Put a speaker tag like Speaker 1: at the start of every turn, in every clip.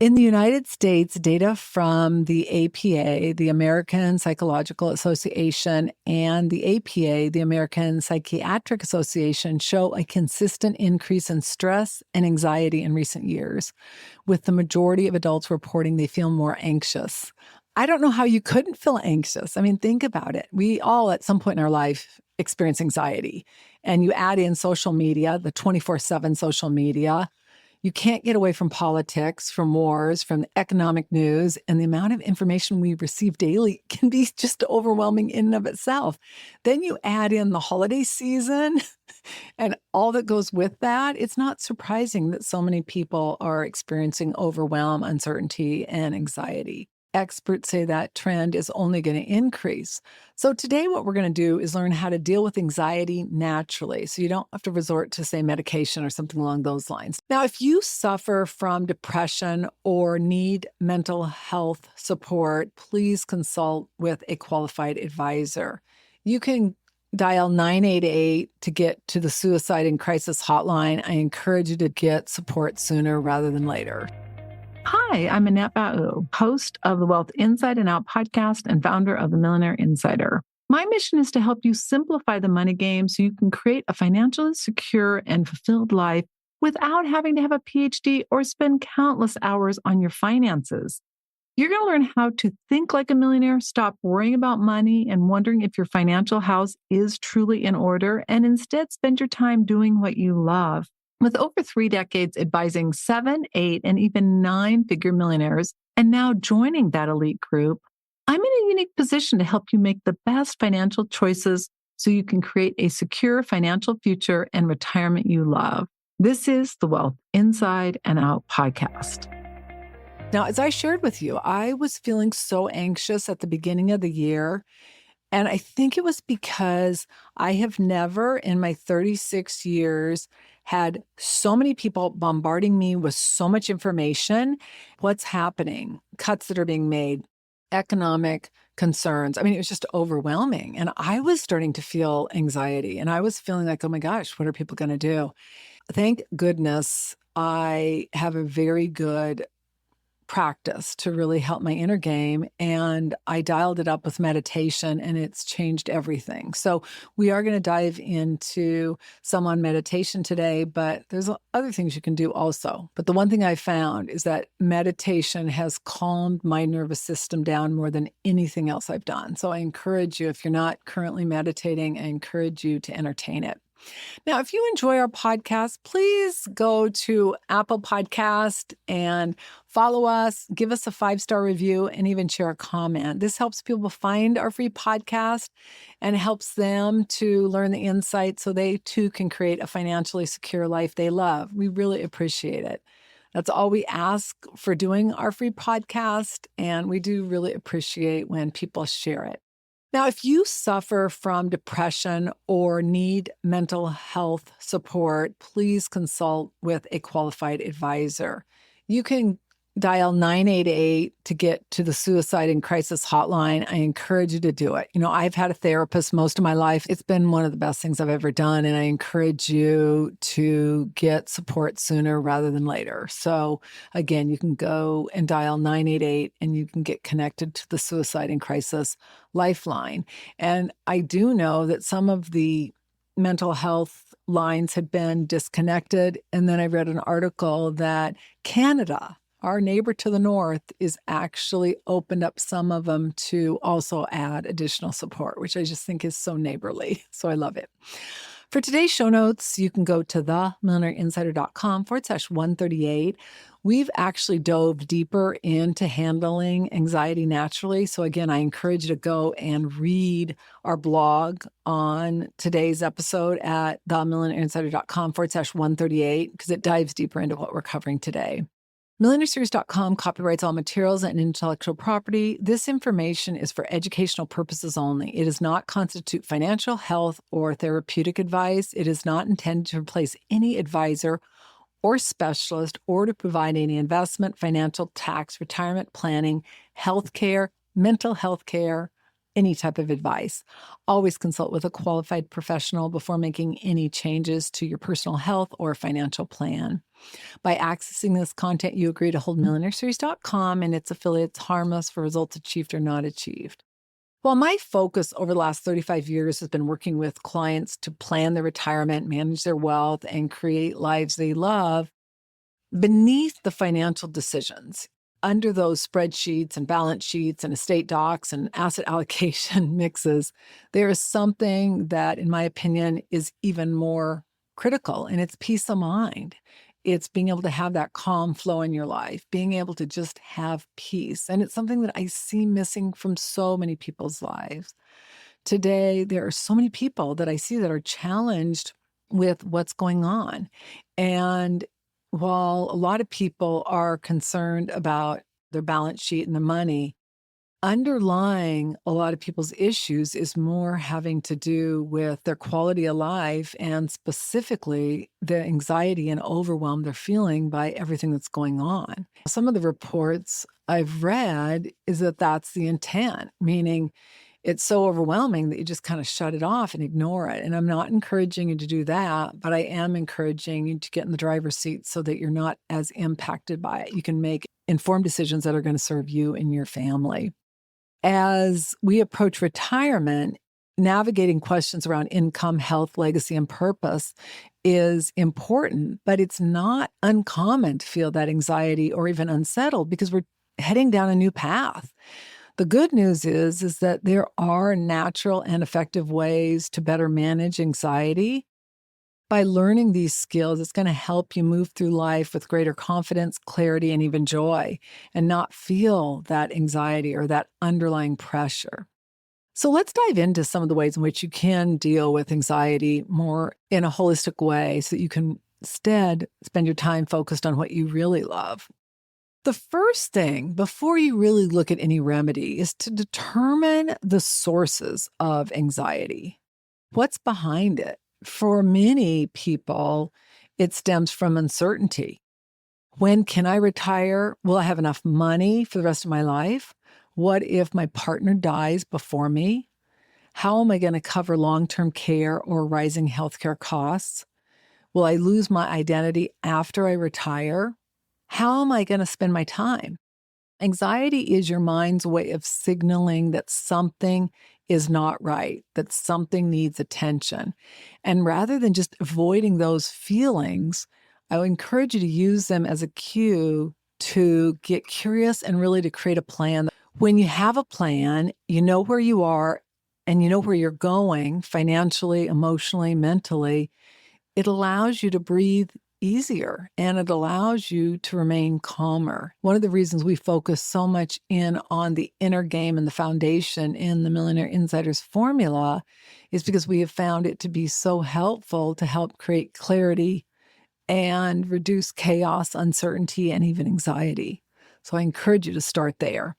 Speaker 1: In the United States, data from the APA, the American Psychological Association, and the APA, the American Psychiatric Association, show a consistent increase in stress and anxiety in recent years, with the majority of adults reporting they feel more anxious. I don't know how you couldn't feel anxious. I mean, think about it. We all, at some point in our life, experience anxiety. And you add in social media, the 24/7 social media. You can't get away from politics, from wars, from the economic news, and the amount of information we receive daily can be just overwhelming in and of itself. Then you add in the holiday season and all that goes with that. It's not surprising that so many people are experiencing overwhelm, uncertainty, and anxiety. Experts say that trend is only going to increase. So today what we're going to do is learn how to deal with anxiety naturally, so you don't have to resort to, say, medication or something along those lines. Now, if you suffer from depression or need mental health support, please consult with a qualified advisor. You can dial 988 to get to the Suicide and Crisis Hotline. I encourage you to get support sooner rather than later. Hi, I'm Annette Bau, host of the Wealth Inside and Out podcast and founder of the Millionaire Insider. My mission is to help you simplify the money game so you can create a financially secure and fulfilled life without having to have a PhD or spend countless hours on your finances. You're going to learn how to think like a millionaire, stop worrying about money and wondering if your financial house is truly in order, and instead spend your time doing what you love. With over 3 decades advising 7, 8, and even 9-figure millionaires, and now joining that elite group, I'm in a unique position to help you make the best financial choices so you can create a secure financial future and retirement you love. This is the Wealth Inside and Out podcast. Now, as I shared with you, I was feeling so anxious at the beginning of the year. And I think it was because I have never in my 36 years had so many people bombarding me with so much information. What's happening? Cuts that are being made, economic concerns. I mean, it was just overwhelming. And I was starting to feel anxiety. And I was feeling like, oh my gosh, what are people going to do? Thank goodness I have a very good practice to really help my inner game. And I dialed it up with meditation and it's changed everything. So we are going to dive into some on meditation today, but there's other things you can do also. But the one thing I found is that meditation has calmed my nervous system down more than anything else I've done. So I encourage you, if you're not currently meditating, I encourage you to entertain it. Now, if you enjoy our podcast, please go to Apple Podcast and follow us, give us a 5-star review, and even share a comment. This helps people find our free podcast and helps them to learn the insights so they too can create a financially secure life they love. We really appreciate it. That's all we ask for doing our free podcast, and we do really appreciate when people share it. Now, if you suffer from depression or need mental health support, please consult with a qualified advisor. You can dial 988 to get to the Suicide and Crisis Hotline. I encourage you to do it. I've had a therapist most of my life. It's been one of the best things I've ever done, and I encourage you to get support sooner rather than later. So again, you can go and dial 988 and you can get connected to the Suicide and Crisis Lifeline. And I do know that some of the mental health lines had been disconnected. And then I read an article that Canada, our neighbor to the north, is actually opened up some of them to also add additional support, which I just think is so neighborly. So I love it. For today's show notes, you can go to themillionaireinsider.com/138. We've actually dove deeper into handling anxiety naturally. So again, I encourage you to go and read our blog on today's episode at themillionaireinsider.com/138 because it dives deeper into what we're covering today. MillionaireSeries.com copyrights all materials and intellectual property. This information is for educational purposes only. It does not constitute financial, health, or therapeutic advice. It is not intended to replace any advisor or specialist or to provide any investment, financial, tax, retirement planning, healthcare, mental health care, any type of advice. Always consult with a qualified professional before making any changes to your personal health or financial plan. By accessing this content, you agree to hold millionaireseries.com and its affiliates harmless for results achieved or not achieved. Well, my focus over the last 35 years has been working with clients to plan their retirement, manage their wealth, and create lives they love. Beneath the financial decisions, under those spreadsheets and balance sheets and estate docs and asset allocation mixes, there is something that, in my opinion, is even more critical, and it's peace of mind. It's being able to have that calm flow in your life, being able to just have peace. And it's something that I see missing from so many people's lives. Today, there are so many people that I see that are challenged with what's going on. And while a lot of people are concerned about their balance sheet and the money, underlying a lot of people's issues is more having to do with their quality of life and specifically the anxiety and overwhelm they're feeling by everything that's going on. Some of the reports I've read is that that's the intent, meaning it's so overwhelming that you just kind of shut it off and ignore it. And I'm not encouraging you to do that, but I am encouraging you to get in the driver's seat so that you're not as impacted by it. You can make informed decisions that are going to serve you and your family. As we approach retirement, navigating questions around income, health, legacy, and purpose is important, but it's not uncommon to feel that anxiety or even unsettled because we're heading down a new path. The good news is that there are natural and effective ways to better manage anxiety. By learning these skills, it's going to help you move through life with greater confidence, clarity, and even joy, and not feel that anxiety or that underlying pressure. So let's dive into some of the ways in which you can deal with anxiety more in a holistic way so that you can instead spend your time focused on what you really love. The first thing, before you really look at any remedy, is to determine the sources of anxiety. What's behind it? For many people, it stems from uncertainty. When can I retire? Will I have enough money for the rest of my life? What if my partner dies before me? How am I going to cover long-term care or rising healthcare costs? Will I lose my identity after I retire? How am I going to spend my time? Anxiety is your mind's way of signaling that something is not right, that something needs attention. And rather than just avoiding those feelings, I would encourage you to use them as a cue to get curious and really to create a plan. When you have a plan, you know where you are and you know where you're going financially, emotionally, mentally. It allows you to breathe easier and it allows you to remain calmer. One of the reasons we focus so much in on the inner game and the foundation in the Millionaire Insider's formula is because we have found it to be so helpful to help create clarity and reduce chaos, uncertainty, and even anxiety. So I encourage you to start there.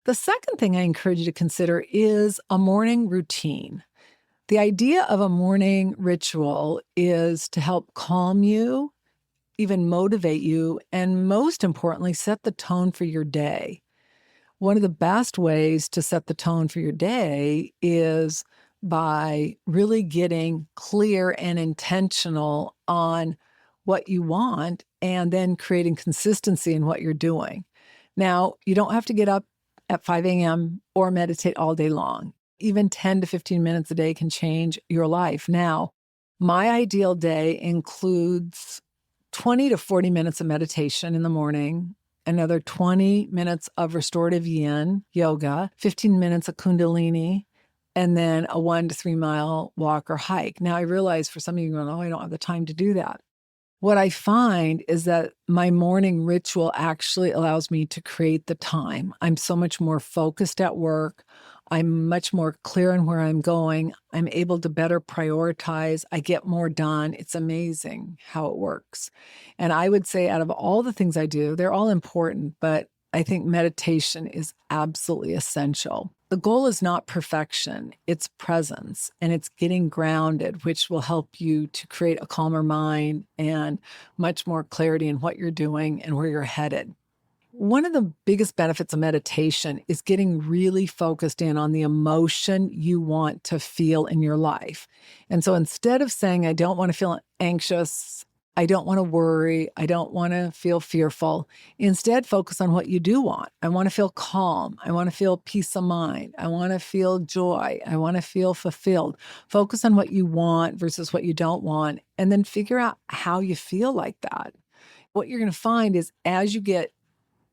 Speaker 1: The second thing I encourage you to consider is a morning routine. The idea of a morning ritual is to help calm you, even motivate you, and most importantly, set the tone for your day. One of the best ways to set the tone for your day is by really getting clear and intentional on what you want and then creating consistency in what you're doing. Now, you don't have to get up at 5 a.m. or meditate all day long. Even 10 to 15 minutes a day can change your life. Now, my ideal day includes 20 to 40 minutes of meditation in the morning, another 20 minutes of restorative yin yoga, 15 minutes of kundalini, and then a 1 to 3 mile walk or hike. Now, I realize for some of you going, oh, I don't have the time to do that. What I find is that my morning ritual actually allows me to create the time. I'm so much more focused at work. I'm much more clear on where I'm going. I'm able to better prioritize. I get more done. It's amazing how it works. And I would say out of all the things I do, they're all important, but I think meditation is absolutely essential. The goal is not perfection, it's presence, and it's getting grounded, which will help you to create a calmer mind and much more clarity in what you're doing and where you're headed. One of the biggest benefits of meditation is getting really focused in on the emotion you want to feel in your life. And so instead of saying, I don't want to feel anxious, I don't want to worry, I don't want to feel fearful, instead focus on what you do want. I want to feel calm. I want to feel peace of mind. I want to feel joy. I want to feel fulfilled. Focus on what you want versus what you don't want, and then figure out how you feel like that. What you're going to find is as you get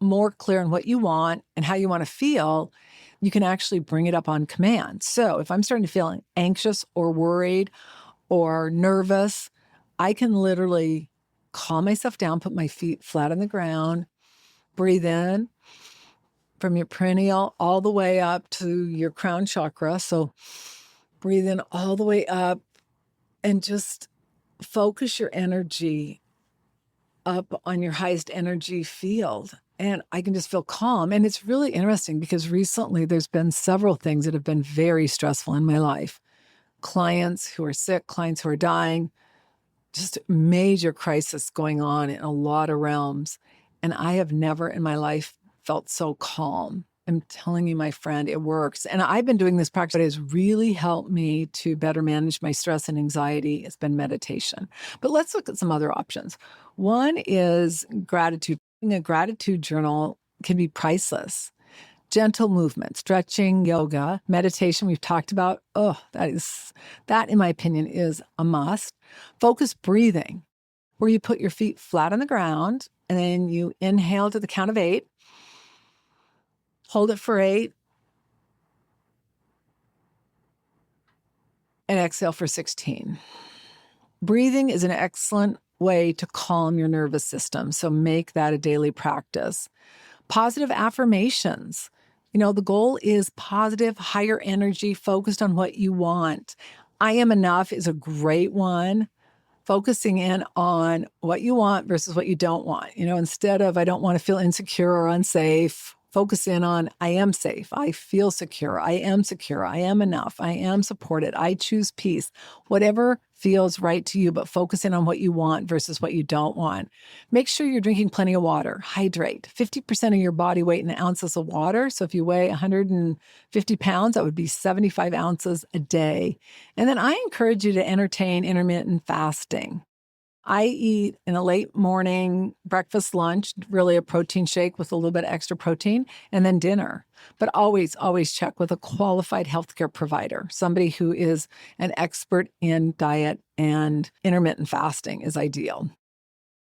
Speaker 1: more clear on what you want and how you want to feel, you can actually bring it up on command. So if I'm starting to feel anxious or worried or nervous, I can literally calm myself down, put my feet flat on the ground, breathe in from your perineal all the way up to your crown chakra. So breathe in all the way up and just focus your energy up on your highest energy field. And I can just feel calm. And it's really interesting because recently there's been several things that have been very stressful in my life. Clients who are sick, clients who are dying, just major crisis going on in a lot of realms. And I have never in my life felt so calm. I'm telling you, my friend, it works. And I've been doing this practice that has really helped me to better manage my stress and anxiety. It's been meditation. But let's look at some other options. One is gratitude. A gratitude journal can be priceless. Gentle movement, stretching, yoga, meditation, we've talked about. That in my opinion is a must. Focused breathing, where you put your feet flat on the ground and then you inhale to the count of 8, hold it for 8, and exhale for 16. Breathing is an excellent way to calm your nervous system, so make that a daily practice. Positive affirmations. The goal is positive, higher energy, focused on what you want. I am enough is a great one. Focusing in on what you want versus what you don't want. Instead of I don't want to feel insecure or unsafe, focus in on I am safe. I feel secure. I am secure. I am enough. I am supported. I choose peace. Whatever feels right to you, but focus in on what you want versus what you don't want. Make sure you're drinking plenty of water. Hydrate. 50% of your body weight in ounces of water. So if you weigh 150 pounds, that would be 75 ounces a day. And then I encourage you to entertain intermittent fasting. I eat in a late morning breakfast, lunch, really a protein shake with a little bit of extra protein, and then dinner. But always, always check with a qualified healthcare provider, somebody who is an expert in diet, and intermittent fasting is ideal.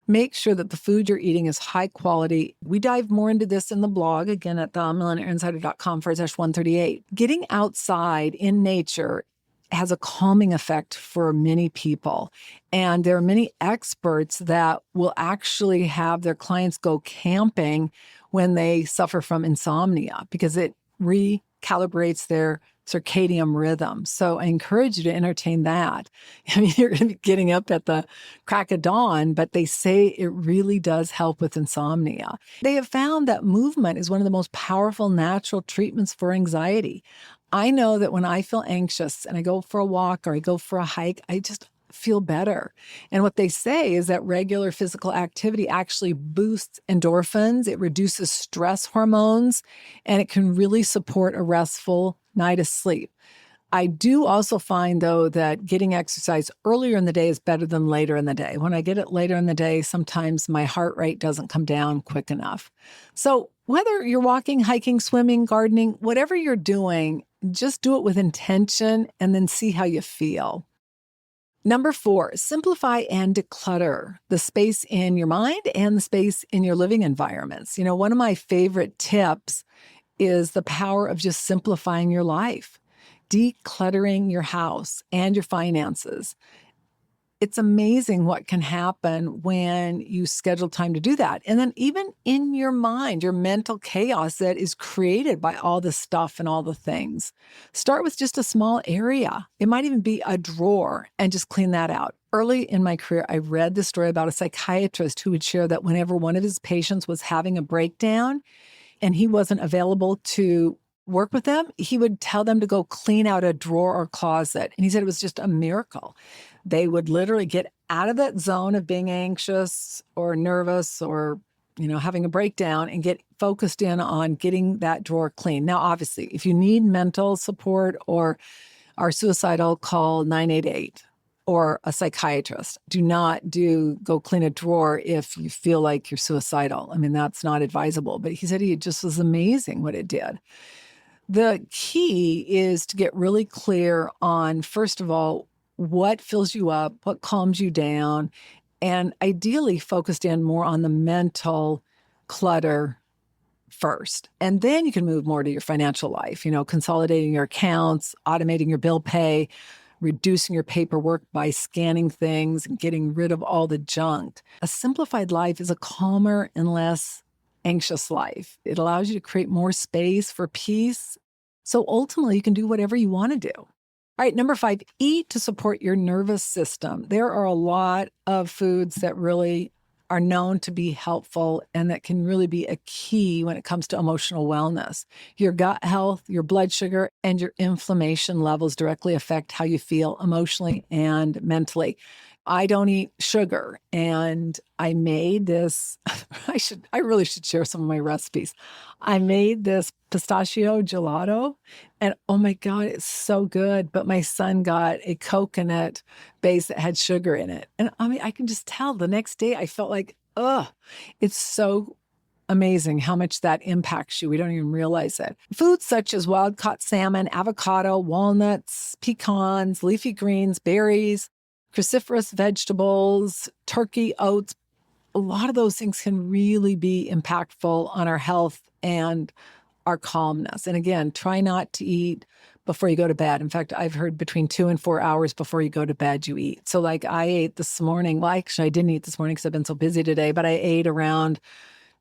Speaker 1: Make sure that the food you're eating is high quality. We dive more into this in the blog, again, at themillionairinsider.com/138. Getting outside in nature has a calming effect for many people. And there are many experts that will actually have their clients go camping when they suffer from insomnia because it recalibrates their circadian rhythm. So I encourage you to entertain that. You're going to be getting up at the crack of dawn, but they say it really does help with insomnia. They have found that movement is one of the most powerful natural treatments for anxiety. I know that when I feel anxious and I go for a walk or I go for a hike, I just feel better. And what they say is that regular physical activity actually boosts endorphins, it reduces stress hormones, and it can really support a restful night of sleep. I do also find, though, that getting exercise earlier in the day is better than later in the day. When I get it later in the day, sometimes my heart rate doesn't come down quick enough. So whether you're walking, hiking, swimming, gardening, whatever you're doing, just do it with intention and then see how you feel. Number 4, simplify and declutter the space in your mind and the space in your living environments. One of my favorite tips is the power of just simplifying your life, decluttering your house and your finances. It's amazing what can happen when you schedule time to do that. And then even in your mind, your mental chaos that is created by all the stuff and all the things. Start with just a small area. It might even be a drawer and just clean that out. Early in my career, I read the story about a psychiatrist who would share that whenever one of his patients was having a breakdown and he wasn't available to work with them, he would tell them to go clean out a drawer or closet. And he said it was just a miracle. They would literally get out of that zone of being anxious or nervous or having a breakdown and get focused in on getting that drawer clean. Now, obviously, if you need mental support or are suicidal, call 988 or a psychiatrist. Do not go clean a drawer if you feel like you're suicidal. I mean, that's not advisable. But he said it just was amazing what it did. The key is to get really clear on, first of all, what fills you up, what calms you down, and ideally focused in more on the mental clutter first. And then you can move more to your financial life, consolidating your accounts, automating your bill pay, reducing your paperwork by scanning things and getting rid of all the junk. A simplified life is a calmer and less anxious life. It allows you to create more space for peace. So ultimately, you can do whatever you want to do. All right, number 5, eat to support your nervous system. There are a lot of foods that really are known to be helpful and that can really be a key when it comes to emotional wellness. Your gut health, your blood sugar, and your inflammation levels directly affect how you feel emotionally and mentally. I don't eat sugar, and I made this, I really should share some of my recipes. I made this pistachio gelato, and oh my God, it's so good. But my son got a coconut base that had sugar in it. And I mean, I can just tell the next day I felt like, it's so amazing how much that impacts you. We don't even realize it. Foods such as wild-caught salmon, avocado, walnuts, pecans, leafy greens, berries, cruciferous vegetables, turkey, oats, a lot of those things can really be impactful on our health and our calmness. And again, try not to eat before you go to bed. In fact, I've heard between 2 and 4 hours before you go to bed, you eat. So like I ate this morning. Well, actually, I didn't eat this morning because I've been so busy today, but I ate around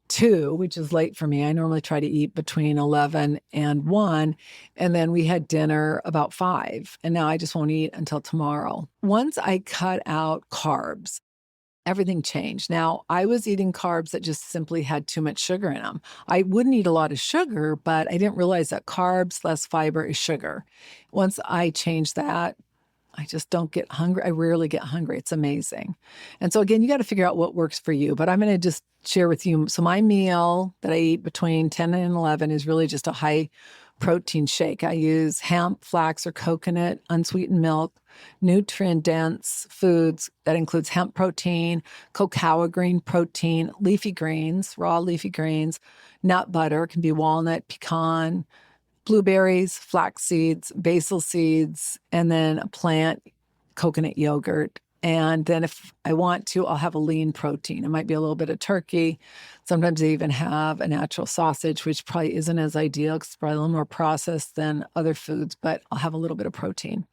Speaker 1: 2, which is late for me. I normally try to eat between 11 and 1. And then we had dinner about 5. And now I just won't eat until tomorrow. Once I cut out carbs, everything changed. Now, I was eating carbs that just simply had too much sugar in them. I wouldn't eat a lot of sugar, but I didn't realize that carbs less fiber is sugar. Once I changed that, I just don't get hungry. I rarely get hungry. It's amazing. And so again, you got to figure out what works for you. But I'm going to just share with you. So my meal that I eat between 10 and 11 is really just a high protein shake. I use hemp, flax, or coconut, unsweetened milk, nutrient-dense foods. That includes hemp protein, cacao green protein, leafy greens, raw leafy greens, nut butter, can be walnut, pecan, blueberries, flax seeds, basil seeds, and then a plant coconut yogurt. And then if I want to, I'll have a lean protein. It might be a little bit of turkey. Sometimes I even have a natural sausage, which probably isn't as ideal because it's probably a little more processed than other foods, but I'll have a little bit of protein.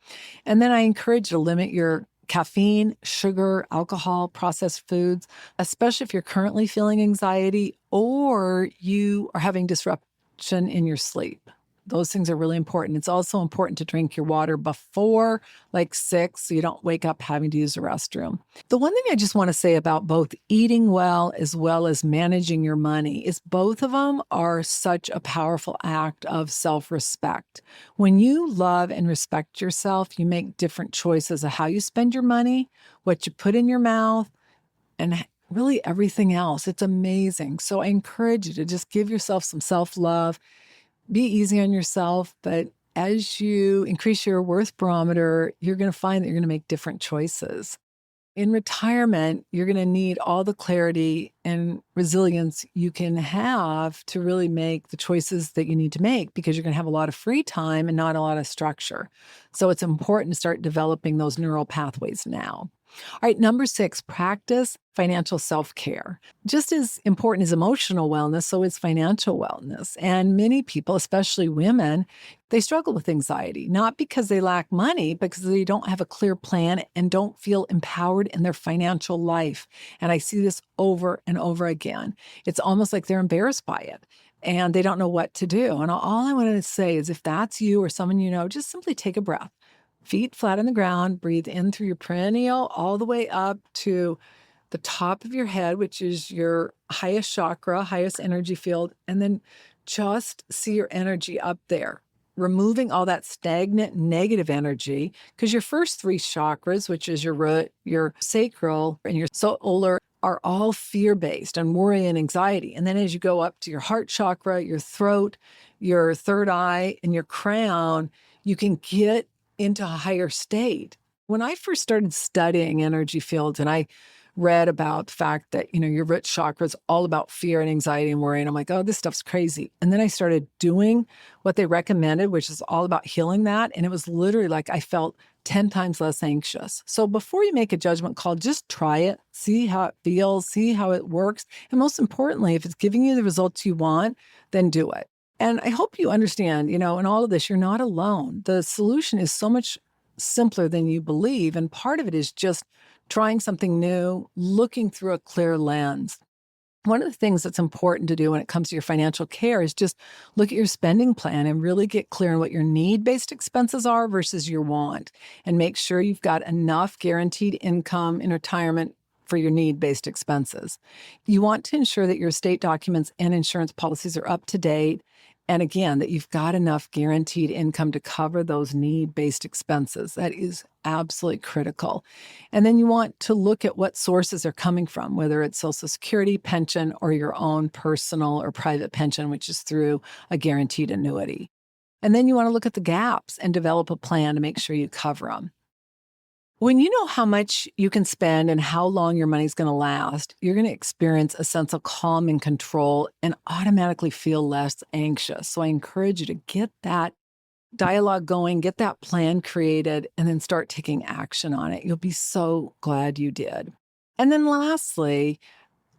Speaker 1: And then I encourage you to limit your caffeine, sugar, alcohol, processed foods, especially if you're currently feeling anxiety or you are having disruption in your sleep. Those things are really important. It's also important to drink your water before like 6 so you don't wake up having to use the restroom. The one thing I just want to say about both eating well as managing your money is both of them are such a powerful act of self-respect. When you love and respect yourself, you make different choices of how you spend your money, what you put in your mouth, and really everything else. It's amazing. So I encourage you to just give yourself some self-love. Be easy on yourself, but as you increase your worth barometer, you're going to find that you're going to make different choices. In retirement, you're going to need all the clarity and resilience you can have to really make the choices that you need to make because you're going to have a lot of free time and not a lot of structure. So it's important to start developing those neural pathways now. All right, number 6, practice financial self-care. Just as important as emotional wellness, so is financial wellness. And many people, especially women, they struggle with anxiety, not because they lack money, but because they don't have a clear plan and don't feel empowered in their financial life. And I see this over and over again. It's almost like they're embarrassed by it and they don't know what to do. And all I wanted to say is if that's you or someone you know, just simply take a breath. Feet flat on the ground, breathe in through your perineal all the way up to the top of your head, which is your highest chakra, highest energy field, and then just see your energy up there, removing all that stagnant negative energy, because your first 3 chakras, which is your root, your sacral, and your solar, are all fear-based and worry and anxiety. And then as you go up to your heart chakra, your throat, your third eye, and your crown, you can get into a higher state. When I first started studying energy fields and I read about the fact that, your root chakra is all about fear and anxiety and worry. And I'm like, oh, this stuff's crazy. And then I started doing what they recommended, which is all about healing that. And it was literally like I felt 10 times less anxious. So before you make a judgment call, just try it, see how it feels, see how it works. And most importantly, if it's giving you the results you want, then do it. And I hope you understand, in all of this, you're not alone. The solution is so much simpler than you believe. And part of it is just trying something new, looking through a clear lens. One of the things that's important to do when it comes to your financial care is just look at your spending plan and really get clear on what your need-based expenses are versus your want, and make sure you've got enough guaranteed income in retirement for your need-based expenses. You want to ensure that your estate documents and insurance policies are up to date. And again, that you've got enough guaranteed income to cover those need-based expenses. That is absolutely critical. And then you want to look at what sources are coming from, whether it's Social Security, pension, or your own personal or private pension, which is through a guaranteed annuity. And then you want to look at the gaps and develop a plan to make sure you cover them. When you know how much you can spend and how long your money's going to last, you're going to experience a sense of calm and control and automatically feel less anxious. So I encourage you to get that dialogue going, get that plan created, and then start taking action on it. You'll be so glad you did. And then lastly,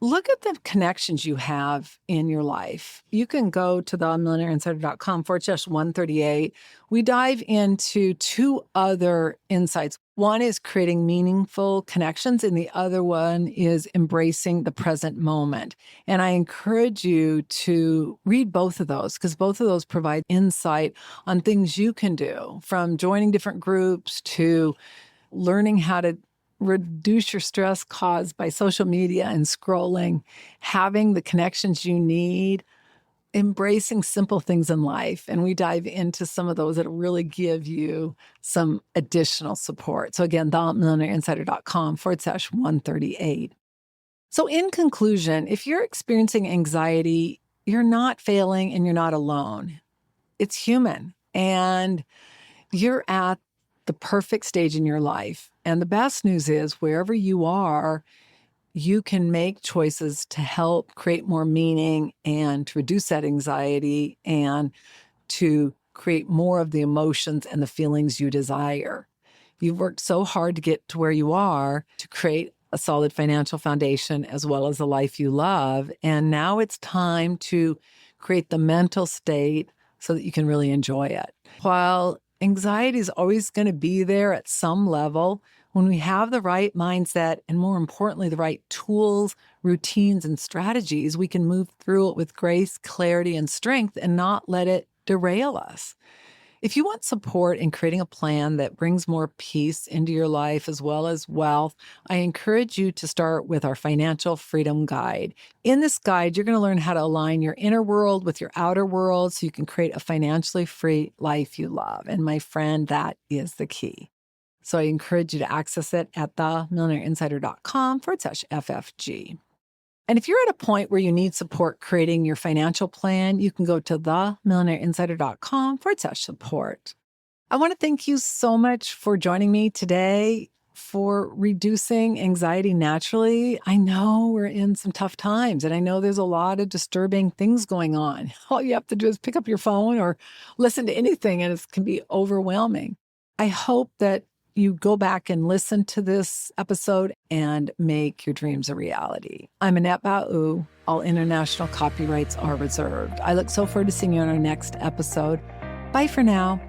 Speaker 1: look at the connections you have in your life. You can go to themillionaireinsider.com/138. We dive into two other insights. One is creating meaningful connections, and the other one is embracing the present moment. And I encourage you to read both of those because both of those provide insight on things you can do, from joining different groups to learning how to reduce your stress caused by social media and scrolling, having the connections you need, embracing simple things in life. And we dive into some of those that really give you some additional support. So again, themillionaireinsider.com/138. So in conclusion, if you're experiencing anxiety, you're not failing and you're not alone. It's human. And you're at the perfect stage in your life. And the best news is wherever you are, you can make choices to help create more meaning and to reduce that anxiety and to create more of the emotions and the feelings you desire. You've worked so hard to get to where you are to create a solid financial foundation as well as a life you love. And now it's time to create the mental state so that you can really enjoy it. While anxiety is always going to be there at some level, when we have the right mindset and, more importantly, the right tools, routines, and strategies, we can move through it with grace, clarity, and strength and not let it derail us. If you want support in creating a plan that brings more peace into your life as well as wealth, I encourage you to start with our Financial Freedom Guide. In this guide, you're going to learn how to align your inner world with your outer world so you can create a financially free life you love. And my friend, that is the key. So I encourage you to access it at themillionaireinsider.com/FFG. And if you're at a point where you need support creating your financial plan, you can go to themillionaireinsider.com/support. I want to thank you so much for joining me today for reducing anxiety naturally. I know we're in some tough times, and I know there's a lot of disturbing things going on. All you have to do is pick up your phone or listen to anything, and it can be overwhelming. I hope that you go back and listen to this episode and make your dreams a reality. I'm Annette Ba'u. All international copyrights are reserved. I look so forward to seeing you on our next episode. Bye for now.